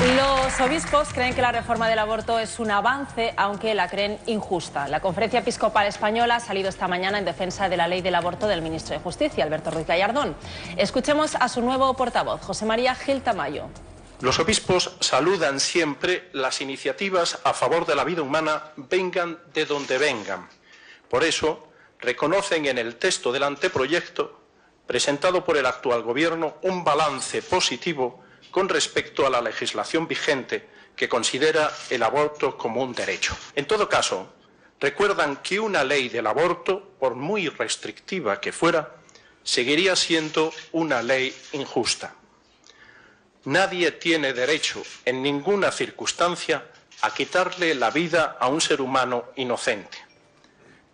Los obispos creen que la reforma del aborto es un avance, aunque la creen injusta. La Conferencia Episcopal Española ha salido esta mañana en defensa de la ley del aborto del ministro de Justicia, Alberto Ruiz Gallardón. Escuchemos a su nuevo portavoz, José María Gil Tamayo. Los obispos saludan siempre las iniciativas a favor de la vida humana, vengan de donde vengan. Por eso, reconocen en el texto del anteproyecto, presentado por el actual Gobierno, un balance positivo con respecto a la legislación vigente que considera el aborto como un derecho. En todo caso, recuerdan que una ley del aborto, por muy restrictiva que fuera, seguiría siendo una ley injusta. Nadie tiene derecho, en ninguna circunstancia, a quitarle la vida a un ser humano inocente.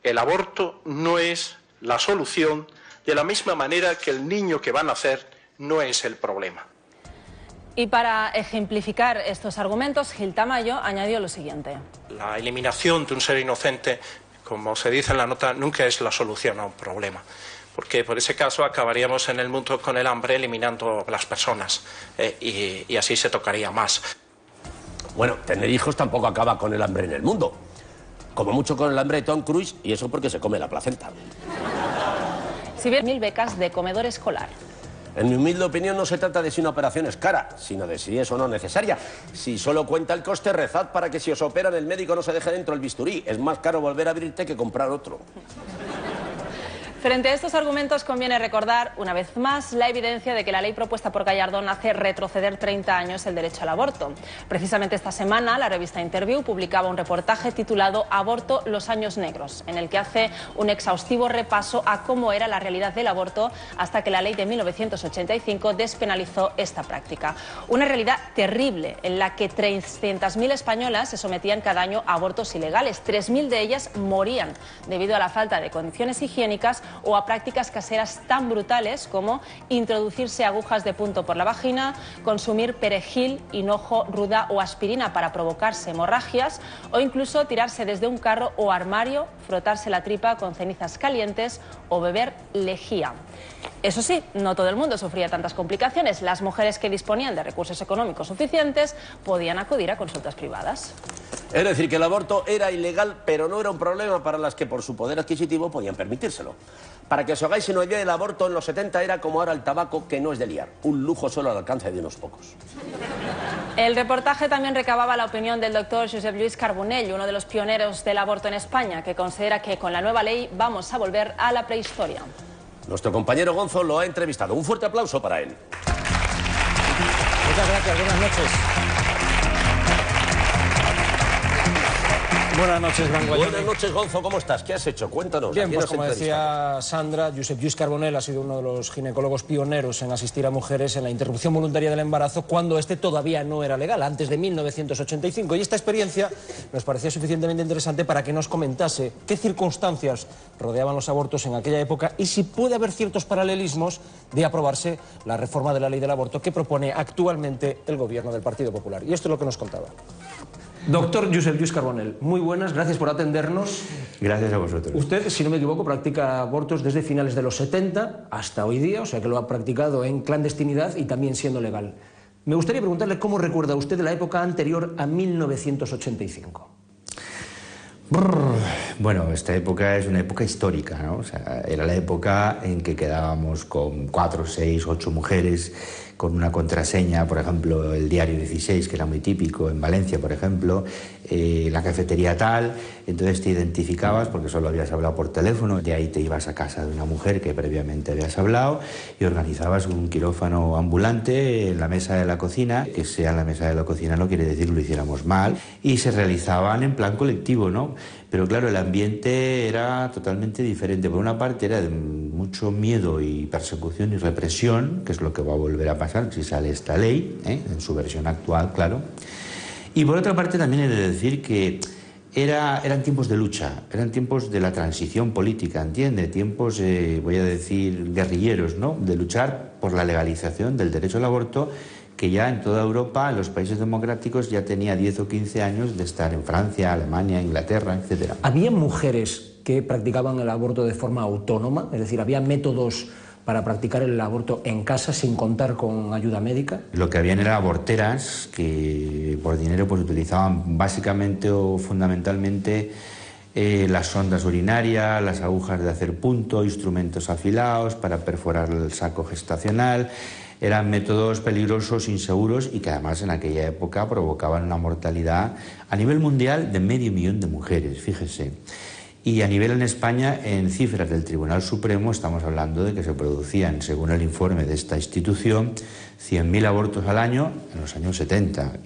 El aborto no es la solución, de la misma manera que el niño que va a nacer no es el problema. Y para ejemplificar estos argumentos, Gil Tamayo añadió lo siguiente. La eliminación de un ser inocente, como se dice en la nota, nunca es la solución a un problema. Porque por ese caso acabaríamos en el mundo con el hambre eliminando las personas y así se tocaría más. Bueno, tener hijos tampoco acaba con el hambre en el mundo. Como mucho con el hambre de Tom Cruise, y eso porque se come la placenta. Si bien 1000 becas de comedor escolar. En mi humilde opinión no se trata de si una operación es cara, sino de si es o no necesaria. Si solo cuenta el coste, rezad para que si os operan el médico no se deje dentro el bisturí. Es más caro volver a abrirte que comprar otro. Frente a estos argumentos conviene recordar, una vez más, la evidencia de que la ley propuesta por Gallardón hace retroceder 30 años el derecho al aborto. Precisamente esta semana, la revista Interview publicaba un reportaje titulado Aborto, los años negros, en el que hace un exhaustivo repaso a cómo era la realidad del aborto hasta que la ley de 1985 despenalizó esta práctica. Una realidad terrible en la que 300.000 españolas se sometían cada año a abortos ilegales. 3.000 de ellas morían debido a la falta de condiciones higiénicas o a prácticas caseras tan brutales como introducirse agujas de punto por la vagina, consumir perejil, hinojo, ruda o aspirina para provocarse hemorragias o incluso tirarse desde un carro o armario, frotarse la tripa con cenizas calientes o beber lejía. Eso sí, no todo el mundo sufría tantas complicaciones. Las mujeres que disponían de recursos económicos suficientes podían acudir a consultas privadas. Es decir, que el aborto era ilegal, pero no era un problema para las que por su poder adquisitivo podían permitírselo. Para que os hagáis una idea, el aborto en los 70 era como ahora el tabaco, que no es de liar, un lujo solo al alcance de unos pocos. El reportaje también recababa la opinión del doctor Josep Lluís Carbonell, uno de los pioneros del aborto en España, que considera que con la nueva ley vamos a volver a la prehistoria. Nuestro compañero Gonzo lo ha entrevistado. Un fuerte aplauso para él. Muchas gracias, buenas noches. Buenas noches, Branguayone. Buenas noches, Gonzo, ¿cómo estás? ¿Qué has hecho? Cuéntanos. Bien, pues como decía Sandra, Josep Lluís Carbonell ha sido uno de los ginecólogos pioneros en asistir a mujeres en la interrupción voluntaria del embarazo cuando este todavía no era legal, antes de 1985. Y esta experiencia nos parecía suficientemente interesante para que nos comentase qué circunstancias rodeaban los abortos en aquella época y si puede haber ciertos paralelismos de aprobarse la reforma de la ley del aborto que propone actualmente el gobierno del Partido Popular. Y esto es lo que nos contaba. Doctor Josep Lluís Carbonell, muy buenas, gracias por atendernos. Gracias a vosotros. Usted, si no me equivoco, practica abortos desde finales de los 70 hasta hoy día, o sea que lo ha practicado en clandestinidad y también siendo legal. Me gustaría preguntarle cómo recuerda usted la época anterior a 1985. Bueno, esta época es una época histórica, ¿no? O sea, era la época en que quedábamos con 4, 6, 8 mujeres con una contraseña, por ejemplo, el diario 16, que era muy típico en Valencia, por ejemplo, la cafetería tal, entonces te identificabas porque solo habías hablado por teléfono, de ahí te ibas a casa de una mujer que previamente habías hablado y organizabas un quirófano ambulante en la mesa de la cocina, que sea en la mesa de la cocina no quiere decir que lo hiciéramos mal, y se realizaban en plan colectivo, ¿no? Pero claro, el ambiente era totalmente diferente. Por una parte era de mucho miedo y persecución y represión, que es lo que va a volver a pasar si sale esta ley, en su versión actual, claro. Y por otra parte también he de decir que eran tiempos de lucha, eran tiempos de la transición política, ¿entiende? Tiempos, voy a decir, guerrilleros, ¿no? De luchar por la legalización del derecho al aborto, que ya en toda Europa, en los países democráticos, ya tenía 10 o 15 años de estar en Francia, Alemania, Inglaterra, etc. ¿Había mujeres que practicaban el aborto de forma autónoma? Es decir, ¿había métodos para practicar el aborto en casa sin contar con ayuda médica? Lo que habían eran aborteras que por dinero pues utilizaban básicamente o fundamentalmente las sondas urinarias, las agujas de hacer punto, instrumentos afilados para perforar el saco gestacional. Eran métodos peligrosos, inseguros y que además en aquella época provocaban una mortalidad a nivel mundial de 500.000 de mujeres, fíjese. Y a nivel en España, en cifras del Tribunal Supremo, estamos hablando de que se producían, según el informe de esta institución, 100.000 abortos al año en los años 70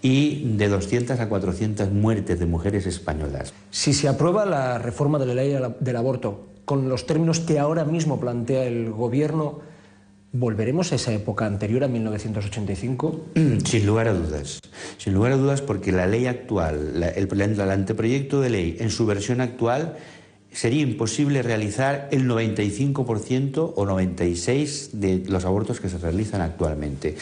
y de 200 a 400 muertes de mujeres españolas. Si se aprueba la reforma de la ley del aborto con los términos que ahora mismo plantea el Gobierno, ¿volveremos a esa época anterior a 1985? Sin lugar a dudas, porque la ley actual, el anteproyecto de ley en su versión actual, sería imposible realizar el 95% o 96% de los abortos que se realizan actualmente.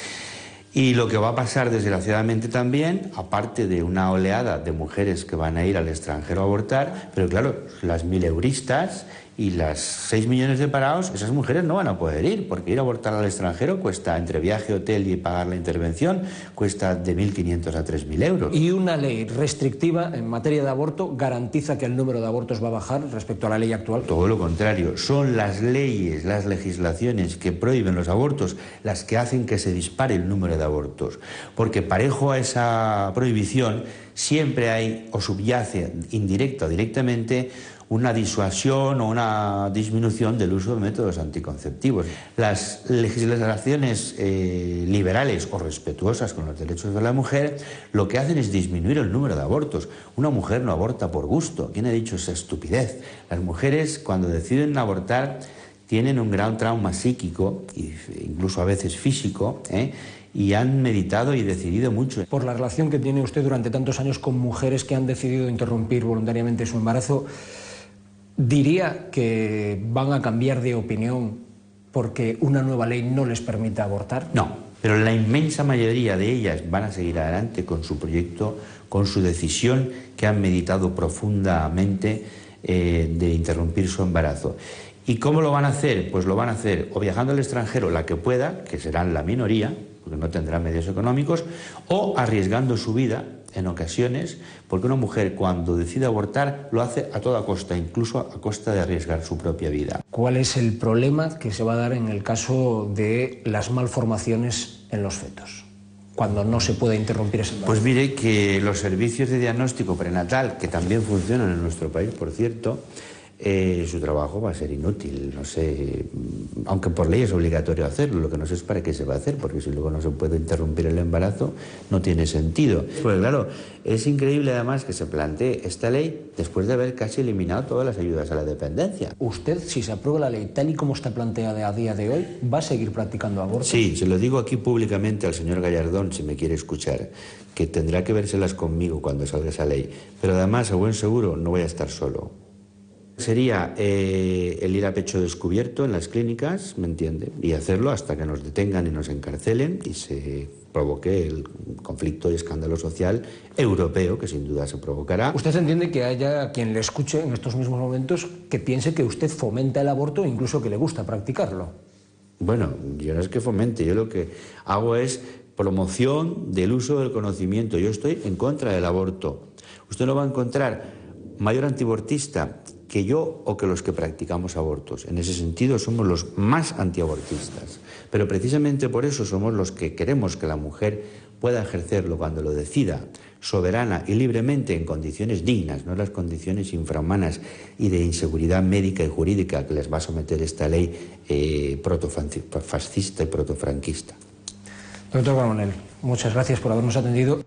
Y lo que va a pasar desgraciadamente también, aparte de una oleada de mujeres que van a ir al extranjero a abortar, pero claro, las mileuristas y las 6 millones de parados, esas mujeres no van a poder ir, porque ir a abortar al extranjero cuesta, entre viaje, hotel y pagar la intervención, cuesta de 1.500 a 3.000 euros. ¿Y una ley restrictiva en materia de aborto garantiza que el número de abortos va a bajar respecto a la ley actual? Todo lo contrario, son las leyes, las legislaciones que prohíben los abortos las que hacen que se dispare el número de abortos, porque parejo a esa prohibición siempre hay o subyace indirecta o directamente una disuasión o una disminución del uso de métodos anticonceptivos. Las legislaciones liberales o respetuosas con los derechos de la mujer lo que hacen es disminuir el número de abortos. Una mujer no aborta por gusto. ¿Quién ha dicho esa estupidez? Las mujeres, cuando deciden abortar, tienen un gran trauma psíquico e incluso a veces físico, y han meditado y decidido mucho. Por la relación que tiene usted durante tantos años con mujeres que han decidido interrumpir voluntariamente su embarazo, ¿diría que van a cambiar de opinión porque una nueva ley no les permita abortar? No, pero la inmensa mayoría de ellas van a seguir adelante con su proyecto, con su decisión que han meditado profundamente de interrumpir su embarazo. ¿Y cómo lo van a hacer? Pues lo van a hacer o viajando al extranjero la que pueda, que serán la minoría, porque no tendrán medios económicos, o arriesgando su vida en ocasiones, porque una mujer cuando decide abortar lo hace a toda costa, incluso a costa de arriesgar su propia vida. ¿Cuál es el problema que se va a dar en el caso de las malformaciones en los fetos, cuando no se puede interrumpir ese embarazo? Pues mire que los servicios de diagnóstico prenatal, que también funcionan en nuestro país, por cierto, su trabajo va a ser inútil, no sé, aunque por ley es obligatorio hacerlo, lo que no sé es para qué se va a hacer, porque si luego no se puede interrumpir el embarazo, no tiene sentido. Pues claro, es increíble además que se plantee esta ley después de haber casi eliminado todas las ayudas a la dependencia. ¿Usted, si se aprueba la ley tal y como está planteada a día de hoy, va a seguir practicando abortos? Sí, se lo digo aquí públicamente al señor Gallardón, si me quiere escuchar, que tendrá que vérselas conmigo cuando salga esa ley, pero además, a buen seguro, no voy a estar solo. Sería el ir a pecho descubierto en las clínicas, ¿me entiende? Y hacerlo hasta que nos detengan y nos encarcelen y se provoque el conflicto y escándalo social europeo, que sin duda se provocará. ¿Usted entiende que haya quien le escuche en estos mismos momentos que piense que usted fomenta el aborto e incluso que le gusta practicarlo? Bueno, yo no es que fomente, yo lo que hago es promoción del uso del conocimiento. Yo estoy en contra del aborto. Usted no va a encontrar mayor antiabortista que yo o que los que practicamos abortos. En ese sentido somos los más antiabortistas. Pero precisamente por eso somos los que queremos que la mujer pueda ejercerlo cuando lo decida, soberana y libremente en condiciones dignas, no las condiciones infrahumanas y de inseguridad médica y jurídica que les va a someter esta ley protofascista y protofranquista. Doctor Carbonell, muchas gracias por habernos atendido.